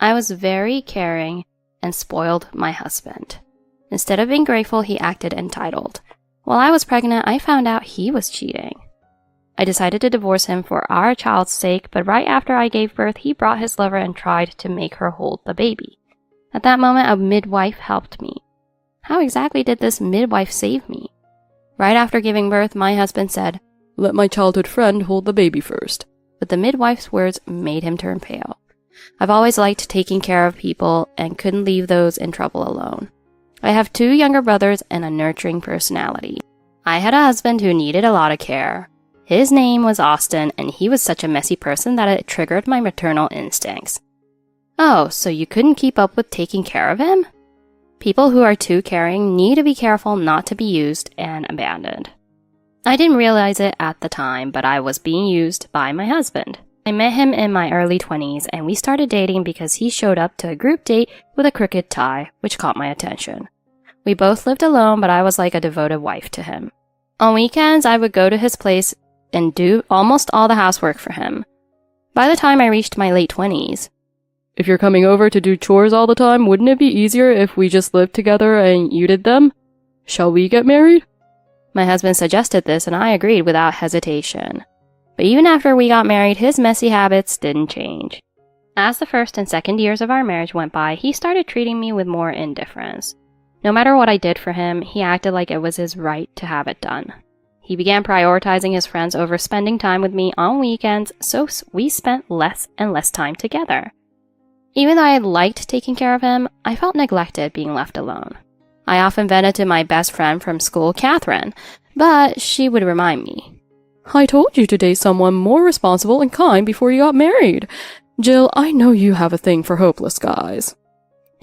I was very caring and spoiled my husband. Instead of being grateful, he acted entitled. While I was pregnant, I found out he was cheating. I decided to divorce him for our child's sake, but right after I gave birth, he brought his lover and tried to make her hold the baby. At that moment, a midwife helped me. How exactly did this midwife save me? Right after giving birth, my husband said, "Let my childhood friend hold the baby first." But the midwife's words made him turn pale. I've always liked taking care of people and couldn't leave those in trouble alone. I have 2 younger brothers and a nurturing personality. I had a husband who needed a lot of care. His name was Austin, and he was such a messy person that it triggered my maternal instincts. Oh, so you couldn't keep up with taking care of him? People who are too caring need to be careful not to be used and abandoned. I didn't realize it at the time, but I was being used by my husband. I met him in my early 20s, and we started dating because he showed up to a group date with a crooked tie, which caught my attention. We both lived alone, but I was like a devoted wife to him. On weekends, I would go to his place and do almost all the housework for him. By the time I reached my late 20s, "If you're coming over to do chores all the time, wouldn't it be easier if we just lived together and you did them? Shall we get married?" My husband suggested this, and I agreed without hesitation. But even after we got married, his messy habits didn't change. As the first and second years of our marriage went by, he started treating me with more indifference. No matter what I did for him, he acted like it was his right to have it done. He began prioritizing his friends over spending time with me on weekends, so we spent less and less time together. Even though I liked taking care of him, I felt neglected being left alone. I often vented to my best friend from school, Catherine, but she would remind me, "I told you to date someone more responsible and kind before you got married. Jill, I know you have a thing for hopeless guys."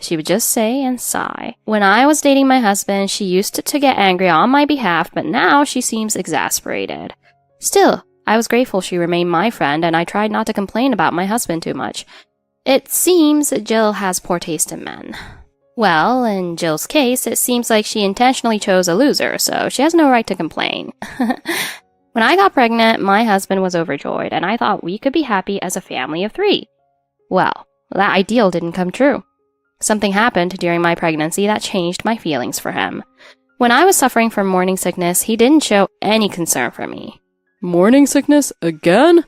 She would just say and sigh. When I was dating my husband, she used to get angry on my behalf, but now she seems exasperated. Still, I was grateful she remained my friend, and I tried not to complain about my husband too much. It seems Jill has poor taste in men. Well, in Jill's case, it seems like she intentionally chose a loser, so she has no right to complain. When I got pregnant, my husband was overjoyed, and I thought we could be happy as a family of 3. Well, that ideal didn't come true. Something happened during my pregnancy that changed my feelings for him. When I was suffering from morning sickness, he didn't show any concern for me. "Morning sickness again?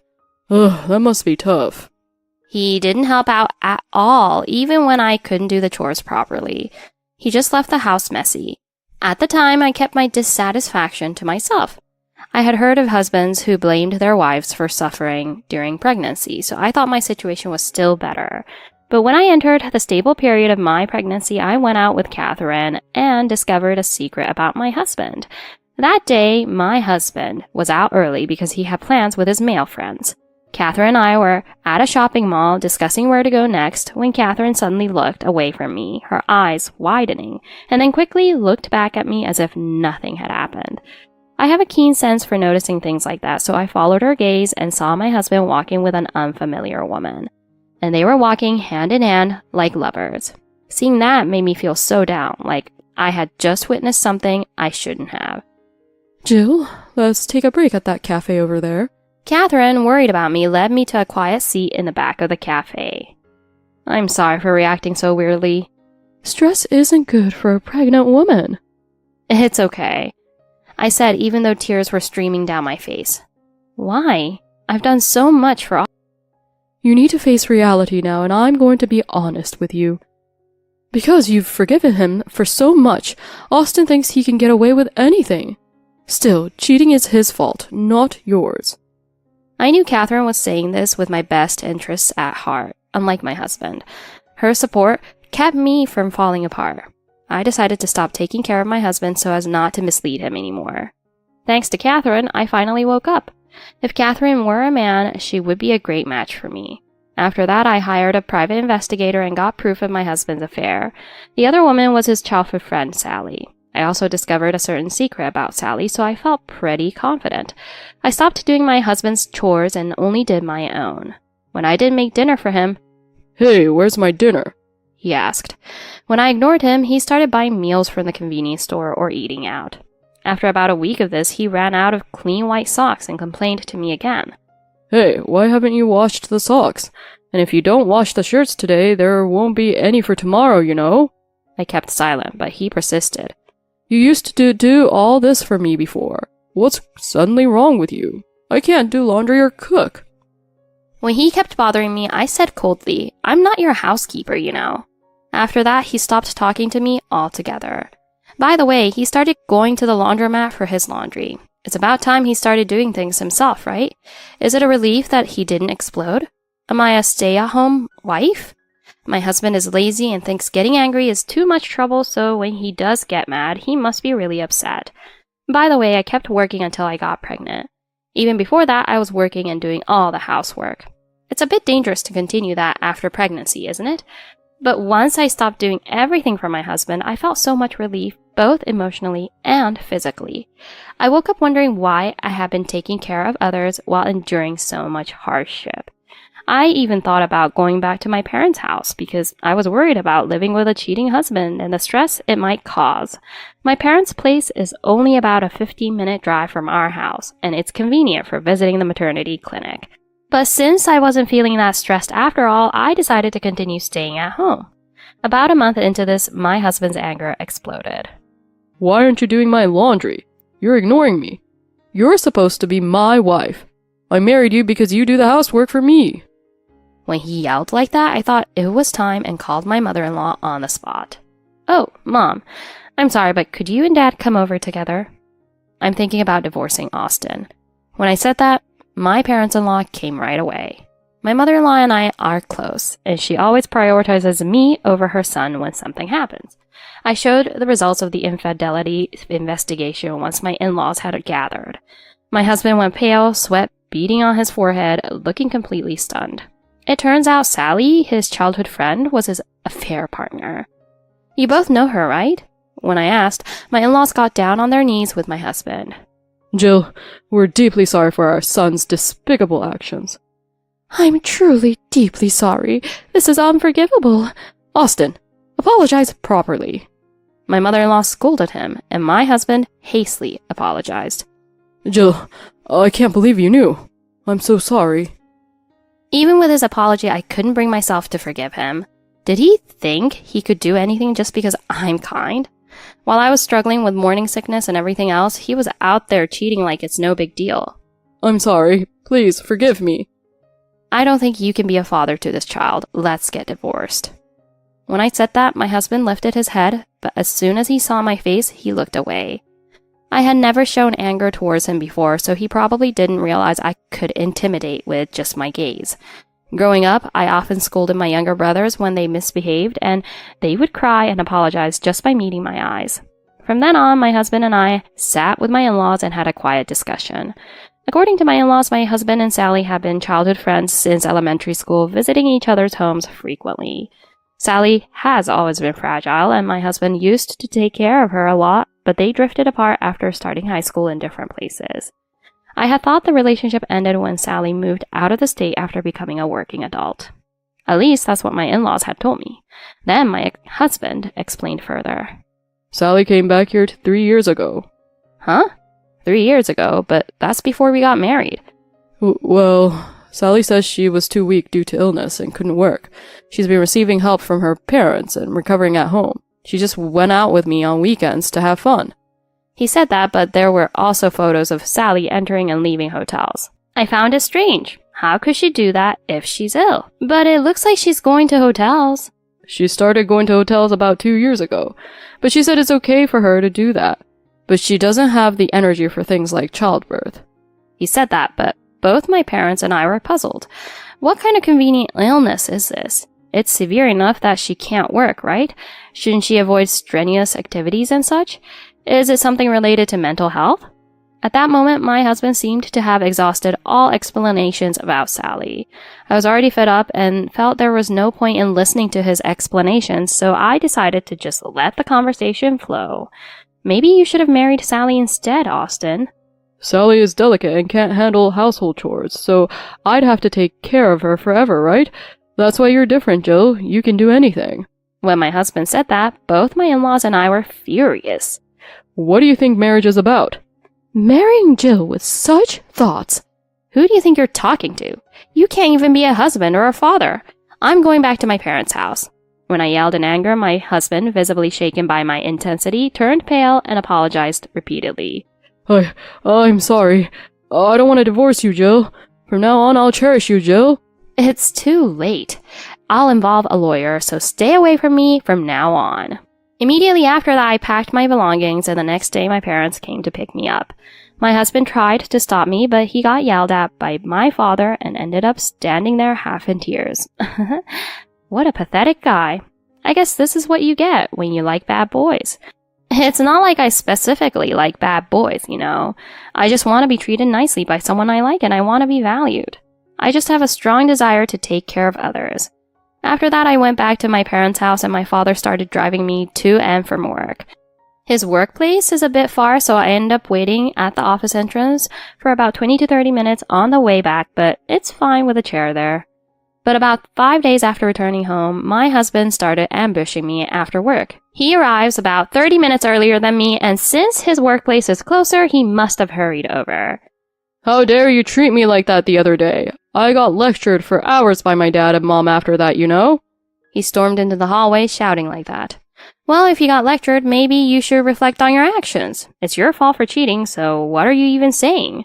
Ugh, that must be tough." He didn't help out at all, even when I couldn't do the chores properly. He just left the house messy. At the time, I kept my dissatisfaction to myself. I had heard of husbands who blamed their wives for suffering during pregnancy, so I thought my situation was still better. But when I entered the stable period of my pregnancy, I went out with Catherine and discovered a secret about my husband. That day, my husband was out early because he had plans with his male friends. Catherine and I were at a shopping mall discussing where to go next when Catherine suddenly looked away from me, her eyes widening, and then quickly looked back at me as if nothing had happened. I have a keen sense for noticing things like that, so I followed her gaze and saw my husband walking with an unfamiliar woman. And they were walking hand in hand like lovers. Seeing that made me feel so down, like I had just witnessed something I shouldn't have. "Jill, let's take a break at that cafe over there." Catherine, worried about me, led me to a quiet seat in the back of the cafe. I'm sorry for reacting so weirdly. "Stress isn't good for a pregnant woman." "It's okay," I said, even though tears were streaming down my face. "Why? I've done so much for all." "You need to face reality now, and I'm going to be honest with you. Because you've forgiven him for so much, Austin thinks he can get away with anything. Still, cheating is his fault, not yours." I knew Catherine was saying this with my best interests at heart, unlike my husband. Her support kept me from falling apart. I decided to stop taking care of my husband so as not to mislead him anymore. Thanks to Catherine, I finally woke up. If Catherine were a man, she would be a great match for me. After that, I hired a private investigator and got proof of my husband's affair. The other woman was his childhood friend, Sally. I also discovered a certain secret about Sally, so I felt pretty confident. I stopped doing my husband's chores and only did my own. When I didn't make dinner for him, "Hey, where's my dinner?" he asked. When I ignored him, he started buying meals from the convenience store or eating out. After about a week of this, he ran out of clean white socks and complained to me again. "Hey, why haven't you washed the socks? And if you don't wash the shirts today, there won't be any for tomorrow, you know? I kept silent, but he persisted. You used to do all this for me before. What's suddenly wrong with you? I can't do laundry or cook. When he kept bothering me, I said coldly, I'm not your housekeeper, you know. After that, he stopped talking to me altogether. By the way, he started going to the laundromat for his laundry. It's about time he started doing things himself, right? Is it a relief that he didn't explode? Am I a stay-at-home wife? My husband is lazy and thinks getting angry is too much trouble, so when he does get mad, he must be really upset. By the way, I kept working until I got pregnant. Even before that, I was working and doing all the housework. It's a bit dangerous to continue that after pregnancy, isn't it? But once I stopped doing everything for my husband, I felt so much relief, both emotionally and physically. I woke up wondering why I had been taking care of others while enduring so much hardship. I even thought about going back to my parents' house because I was worried about living with a cheating husband and the stress it might cause. My parents' place is only about a 15-minute drive from our house, and it's convenient for visiting the maternity clinic. But since I wasn't feeling that stressed after all, I decided to continue staying at home. About a month into this, my husband's anger exploded. Why aren't you doing my laundry? You're ignoring me. You're supposed to be my wife. I married you because you do the housework for me. When he yelled like that, I thought it was time and called my mother-in-law on the spot. Oh, Mom, I'm sorry, but could you and Dad come over together? I'm thinking about divorcing Austin. When I said that, my parents-in-law came right away. My mother-in-law and I are close, and she always prioritizes me over her son when something happens. I showed the results of the infidelity investigation once my in-laws had gathered. My husband went pale, sweat beading on his forehead, looking completely stunned. It turns out Sally, his childhood friend, was his affair partner. You both know her, right? When I asked, my in-laws got down on their knees with my husband. Jill, we're deeply sorry for our son's despicable actions. I'm truly deeply sorry. This is unforgivable. Austin, apologize properly. My mother-in-law scolded him, and my husband hastily apologized. Jill, I can't believe you knew. I'm so sorry. Even with his apology, I couldn't bring myself to forgive him. Did he think he could do anything just because I'm kind? While I was struggling with morning sickness and everything else, he was out there cheating like it's no big deal. I'm sorry. Please forgive me. I don't think you can be a father to this child. Let's get divorced. When I said that, my husband lifted his head, but as soon as he saw my face, he looked away. I had never shown anger towards him before, so he probably didn't realize I could intimidate with just my gaze. Growing up, I often scolded my younger brothers when they misbehaved, and they would cry and apologize just by meeting my eyes. From then on, my husband and I sat with my in-laws and had a quiet discussion. According to my in-laws, my husband and Sally have been childhood friends since elementary school, visiting each other's homes frequently. Sally has always been fragile, and my husband used to take care of her a lot, but they drifted apart after starting high school in different places. I had thought the relationship ended when Sally moved out of the state after becoming a working adult. At least that's what my in-laws had told me. Then my husband explained further. Sally came back here 3 years ago. Huh? 3 years ago, but that's before we got married. Well, Sally says she was too weak due to illness and couldn't work. She's been receiving help from her parents and recovering at home. She just went out with me on weekends to have fun. He said that, but there were also photos of Sally entering and leaving hotels. I found it strange. How could she do that if she's ill? But it looks like she's going to hotels. She started going to hotels about 2 years ago, but she said it's okay for her to do that. But she doesn't have the energy for things like childbirth. He said that, but both my parents and I were puzzled. What kind of convenient illness is this? It's severe enough that she can't work, right? Shouldn't she avoid strenuous activities and such? Is it something related to mental health? At that moment, my husband seemed to have exhausted all explanations about Sally. I was already fed up and felt there was no point in listening to his explanations, so I decided to just let the conversation flow. Maybe you should have married Sally instead, Austin. Sally is delicate and can't handle household chores, so I'd have to take care of her forever, right? That's why you're different, Jill. You can do anything. When my husband said that, both my in-laws and I were furious. What do you think marriage is about? Marrying Jill with such thoughts. Who do you think you're talking to? You can't even be a husband or a father. I'm going back to my parents' house." When I yelled in anger, my husband, visibly shaken by my intensity, turned pale and apologized repeatedly. I'm sorry. I don't want to divorce you, Jill. From now on, I'll cherish you, Jill. "It's too late. I'll involve a lawyer, so stay away from me from now on." Immediately after that, I packed my belongings, and the next day my parents came to pick me up. My husband tried to stop me, but he got yelled at by my father and ended up standing there half in tears. What a pathetic guy. I guess this is what you get when you like bad boys. It's not like I specifically like bad boys, you know. I just want to be treated nicely by someone I like, and I want to be valued. I just have a strong desire to take care of others. After that, I went back to my parents' house, and my father started driving me to and from work. His workplace is a bit far, so I ended up waiting at the office entrance for about 20 to 30 minutes on the way back, but it's fine with a chair there. But about 5 days after returning home, my husband started ambushing me after work. He arrives about 30 minutes earlier than me, and since his workplace is closer, he must have hurried over. "How dare you treat me like that the other day? I got lectured for hours by my dad and mom after that, you know?" He stormed into the hallway shouting like that. Well, if you got lectured, maybe you should reflect on your actions. It's your fault for cheating, so what are you even saying?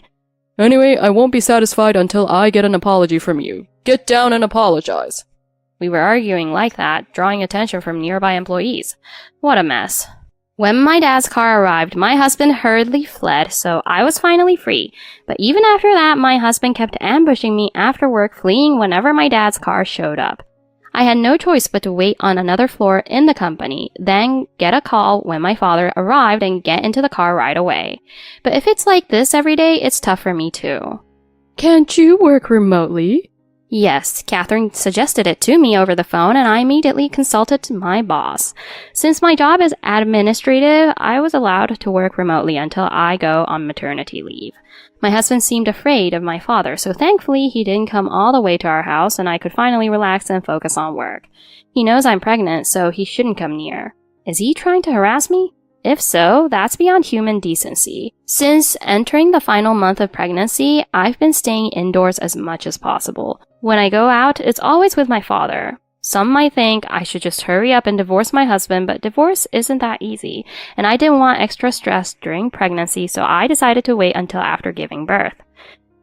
"Anyway, I won't be satisfied until I get an apology from you. Get down and apologize." We were arguing like that, drawing attention from nearby employees. What a mess. When my dad's car arrived, my husband hurriedly fled, so I was finally free. But even after that, my husband kept ambushing me after work, fleeing whenever my dad's car showed up. I had no choice but to wait on another floor in the company, then get a call when my father arrived and get into the car right away. But if it's like this every day, it's tough for me too. "Can't you work remotely?" Yes, Catherine suggested it to me over the phone, and I immediately consulted my boss. Since my job is administrative, I was allowed to work remotely until I go on maternity leave. My husband seemed afraid of my father, so thankfully he didn't come all the way to our house, and I could finally relax and focus on work. He knows I'm pregnant, so he shouldn't come near. Is he trying to harass me? If so, that's beyond human decency. Since entering the final month of pregnancy, I've been staying indoors as much as possible. When I go out, it's always with my father. Some might think I should just hurry up and divorce my husband, but divorce isn't that easy, and I didn't want extra stress during pregnancy, so I decided to wait until after giving birth.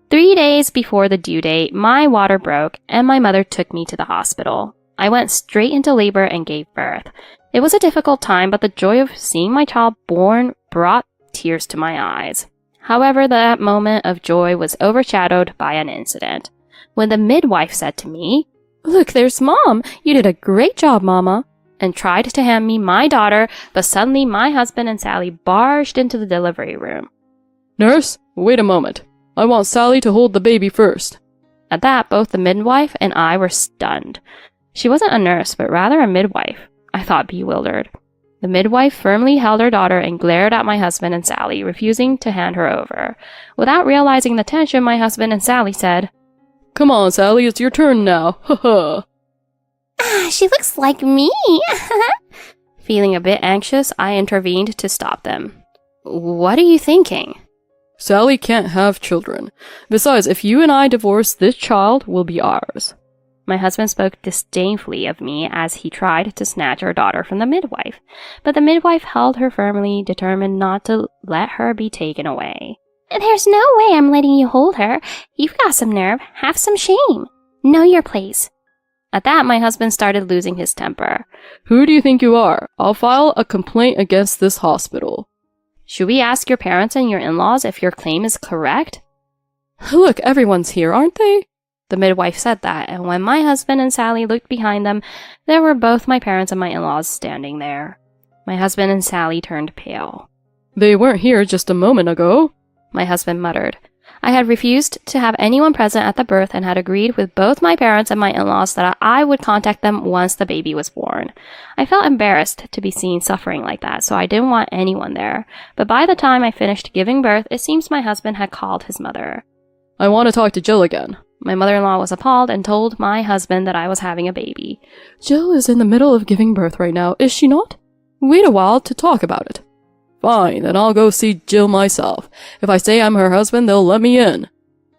3 days before the due date, my water broke, and my mother took me to the hospital. I went straight into labor and gave birth. It was a difficult time, but the joy of seeing my child born brought tears to my eyes. However, that moment of joy was overshadowed by an incident. When the midwife said to me, "Look, there's Mom! You did a great job, Mama!" and tried to hand me my daughter, but suddenly my husband and Sally barged into the delivery room. "Nurse, wait a moment. I want Sally to hold the baby first." At that, both the midwife and I were stunned. She wasn't a nurse, but rather a midwife, I thought, bewildered. The midwife firmly held her daughter and glared at my husband and Sally, refusing to hand her over. Without realizing the tension, my husband and Sally said, "Come on, Sally, it's your turn now. Ha ha." She looks like me. Feeling a bit anxious, I intervened to stop them. "What are you thinking?" "Sally can't have children. Besides, if you and I divorce, this child will be ours." My husband spoke disdainfully of me as he tried to snatch our daughter from the midwife, but the midwife held her firmly, determined not to let her be taken away. "There's no way I'm letting you hold her. You've got some nerve. Have some shame. Know your place." At that, my husband started losing his temper. "Who do you think you are? I'll file a complaint against this hospital." "Should we ask your parents and your in-laws if your claim is correct?" "Look, everyone's here, aren't they?" The midwife said that, and when my husband and Sally looked behind them, there were both my parents and my in-laws standing there. My husband and Sally turned pale. "They weren't here just a moment ago," my husband muttered. I had refused to have anyone present at the birth and had agreed with both my parents and my in-laws that I would contact them once the baby was born. I felt embarrassed to be seen suffering like that, so I didn't want anyone there. But by the time I finished giving birth, it seems my husband had called his mother. "I want to talk to Jill again." My mother-in-law was appalled and told my husband that I was having a baby. "Jill is in the middle of giving birth right now, is she not? Wait a while to talk about it." "Fine, then I'll go see Jill myself. If I say I'm her husband, they'll let me in."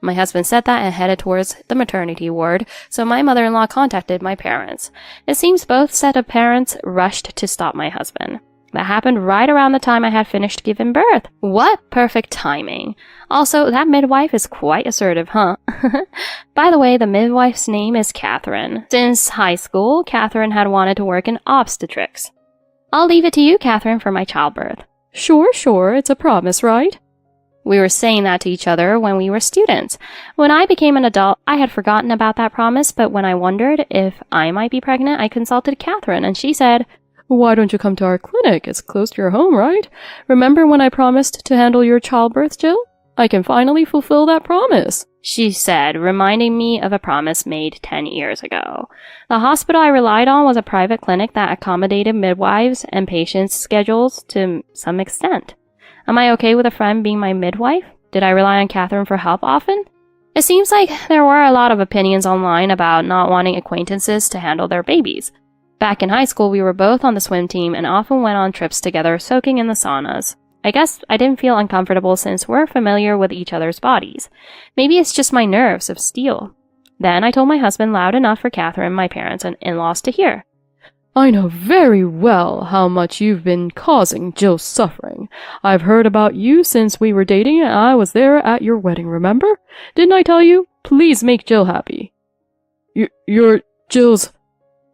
My husband said that and headed towards the maternity ward, so my mother-in-law contacted my parents. It seems both set of parents rushed to stop my husband. That happened right around the time I had finished giving birth. What perfect timing. Also, that midwife is quite assertive, huh? By the way, the midwife's name is Catherine. Since high school, Catherine had wanted to work in obstetrics. I'll leave it to you, Catherine, for my childbirth. Sure, it's a promise, right? We were saying that to each other when we were students. When I became an adult, I had forgotten about that promise, but when I wondered if I might be pregnant, I consulted Catherine, and she said, "Why don't you come to our clinic? It's close to your home, right? Remember when I promised to handle your childbirth, Jill? I can finally fulfill that promise," she said, reminding me of a promise made 10 years ago. The hospital I relied on was a private clinic that accommodated midwives and patients' schedules to some extent. Am I okay with a friend being my midwife? Did I rely on Catherine for help often? It seems like there were a lot of opinions online about not wanting acquaintances to handle their babies. Back in high school, we were both on the swim team and often went on trips together, soaking in the saunas. I guess I didn't feel uncomfortable since we're familiar with each other's bodies. Maybe it's just my nerves of steel. Then I told my husband loud enough for Catherine, my parents, and in-laws to hear. "I know very well how much you've been causing Jill suffering. I've heard about you since we were dating and I was there at your wedding, remember? Didn't I tell you? Please make Jill happy." You're Jill's...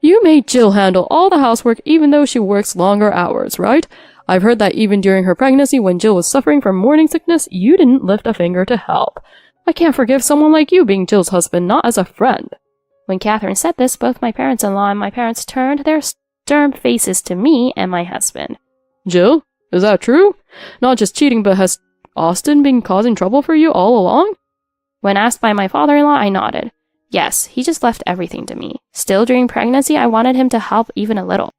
You made Jill handle all the housework even though she works longer hours, right? I've heard that even during her pregnancy when Jill was suffering from morning sickness, you didn't lift a finger to help. I can't forgive someone like you being Jill's husband, not as a friend. When Catherine said this, both my parents-in-law and my parents turned their stern faces to me and my husband. "Jill, is that true? Not just cheating, but has Austin been causing trouble for you all along?" When asked by my father-in-law, I nodded. Yes, he just left everything to me. Still, during pregnancy, I wanted him to help even a little.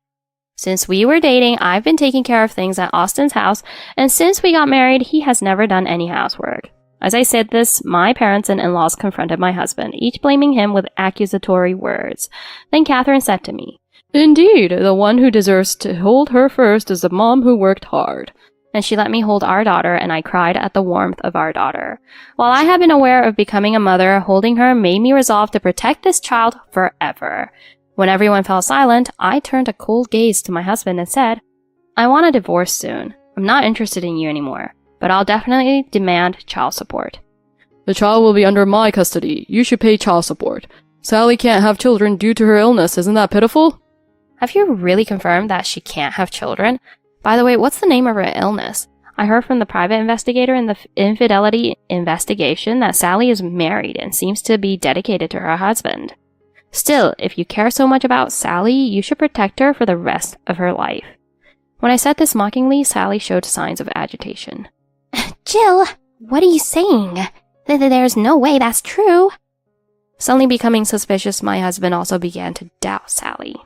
Since we were dating, I've been taking care of things at Austin's house, and since we got married, he has never done any housework. As I said this, my parents and in-laws confronted my husband, each blaming him with accusatory words. Then Catherine said to me, "Indeed, the one who deserves to hold her first is the mom who worked hard." And she let me hold our daughter, and I cried at the warmth of our daughter. While I had been aware of becoming a mother, holding her made me resolve to protect this child forever. When everyone fell silent, I turned a cold gaze to my husband and said, "I want a divorce soon. I'm not interested in you anymore, but I'll definitely demand child support." "The child will be under my custody. You should pay child support. Sally can't have children due to her illness. Isn't that pitiful?" Have you really confirmed that she can't have children? By the way, what's the name of her illness? I heard from the private investigator in the infidelity investigation that Sally is married and seems to be dedicated to her husband. Still, if you care so much about Sally, you should protect her for the rest of her life. When I said this mockingly, Sally showed signs of agitation. Jill, what are you saying? There's no way that's true. Suddenly becoming suspicious, my husband also began to doubt Sally.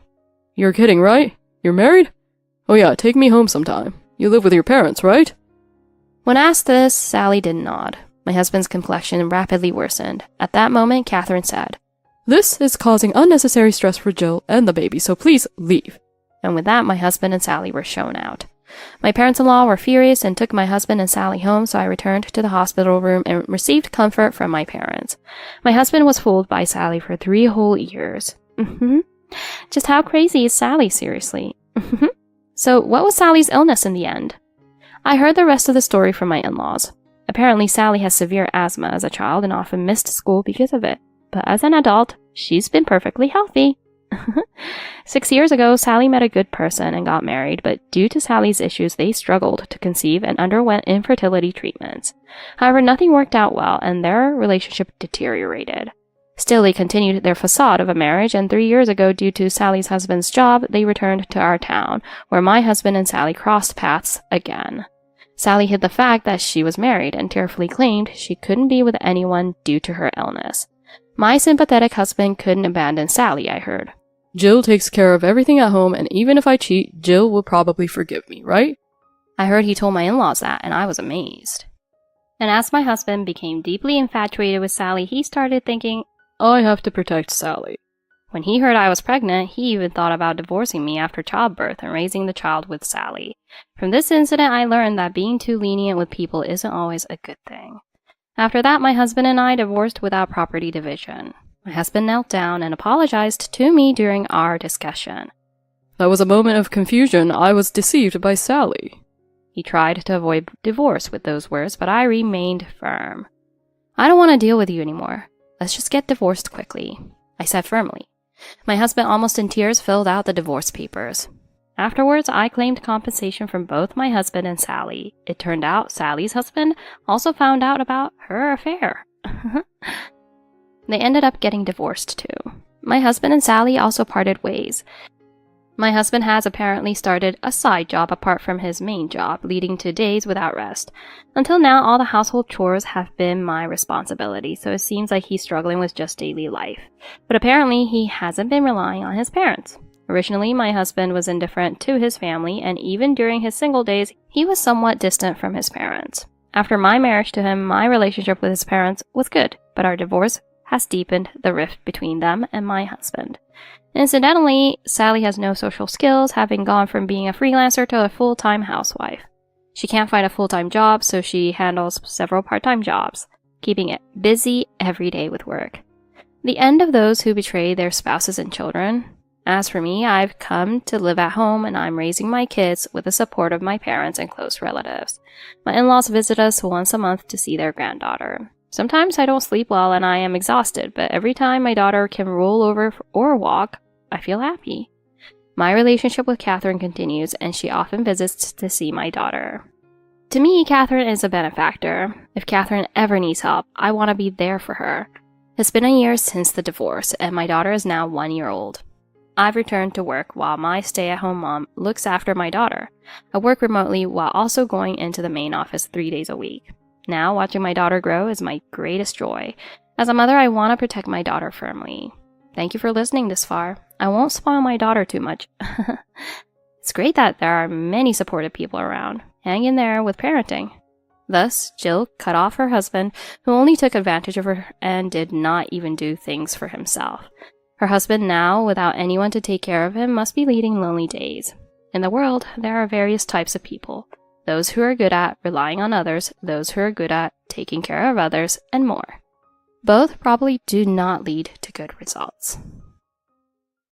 "You're kidding, right? You're married? Oh yeah, take me home sometime. You live with your parents, right?" When asked this, Sally did nod. My husband's complexion rapidly worsened. At that moment, Catherine said, "This is causing unnecessary stress for Jill and the baby, so please leave." And with that, my husband and Sally were shown out. My parents-in-law were furious and took my husband and Sally home, so I returned to the hospital room and received comfort from my parents. My husband was fooled by Sally for 3 whole years. Just how crazy is Sally, seriously? So what was Sally's illness in the end? I heard the rest of the story from my in-laws. Apparently, Sally has severe asthma as a child and often missed school because of it. But as an adult, she's been perfectly healthy. 6 years ago, Sally met a good person and got married, but due to Sally's issues, they struggled to conceive and underwent infertility treatments. However, nothing worked out well, and their relationship deteriorated. Still, they continued their facade of a marriage, and 3 years ago, due to Sally's husband's job, they returned to our town, where my husband and Sally crossed paths again. Sally hid the fact that she was married and tearfully claimed she couldn't be with anyone due to her illness. My sympathetic husband couldn't abandon Sally, I heard. "Jill takes care of everything at home, and even if I cheat, Jill will probably forgive me, right?" I heard he told my in-laws that, and I was amazed. And as my husband became deeply infatuated with Sally, he started thinking, "I have to protect Sally." When he heard I was pregnant, he even thought about divorcing me after childbirth and raising the child with Sally. From this incident, I learned that being too lenient with people isn't always a good thing. After that, my husband and I divorced without property division. My husband knelt down and apologized to me during our discussion. That was a moment of confusion. I was deceived by Sally. He tried to avoid divorce with those words, but I remained firm. I don't want to deal with you anymore. Let's just get divorced quickly, I said firmly. My husband, almost in tears, filled out the divorce papers. Afterwards, I claimed compensation from both my husband and Sally. It turned out Sally's husband also found out about her affair. They ended up getting divorced too. My husband and Sally also parted ways. My husband has apparently started a side job apart from his main job, leading to days without rest. Until now, all the household chores have been my responsibility, so it seems like he's struggling with just daily life. But apparently, he hasn't been relying on his parents. Originally, my husband was indifferent to his family, and even during his single days, he was somewhat distant from his parents. After my marriage to him, my relationship with his parents was good, but our divorce has deepened the rift between them and my husband. Incidentally, Sally has no social skills, having gone from being a freelancer to a full-time housewife. She can't find a full-time job, so she handles several part-time jobs, keeping it busy every day with work. The end of those who betray their spouses and children. As for me, I've come to live at home and I'm raising my kids with the support of my parents and close relatives. My in-laws visit us once a month to see their granddaughter. Sometimes I don't sleep well and I am exhausted, but every time my daughter can roll over or walk, I feel happy. My relationship with Catherine continues, and she often visits to see my daughter. To me, Catherine is a benefactor. If Catherine ever needs help, I want to be there for her. It's been a year since the divorce, and my daughter is now 1 year old. I've returned to work while my stay-at-home mom looks after my daughter. I work remotely while also going into the main office 3 days a week. Now, watching my daughter grow is my greatest joy. As a mother, I want to protect my daughter firmly. Thank you for listening this far. I won't spoil my daughter too much. It's great that there are many supportive people around. Hang in there with parenting. Thus, Jill cut off her husband, who only took advantage of her and did not even do things for himself. Her husband, now without anyone to take care of him, must be leading lonely days. In the world, there are various types of people. Those who are good at relying on others, those who are good at taking care of others, and more. Both probably do not lead to good results.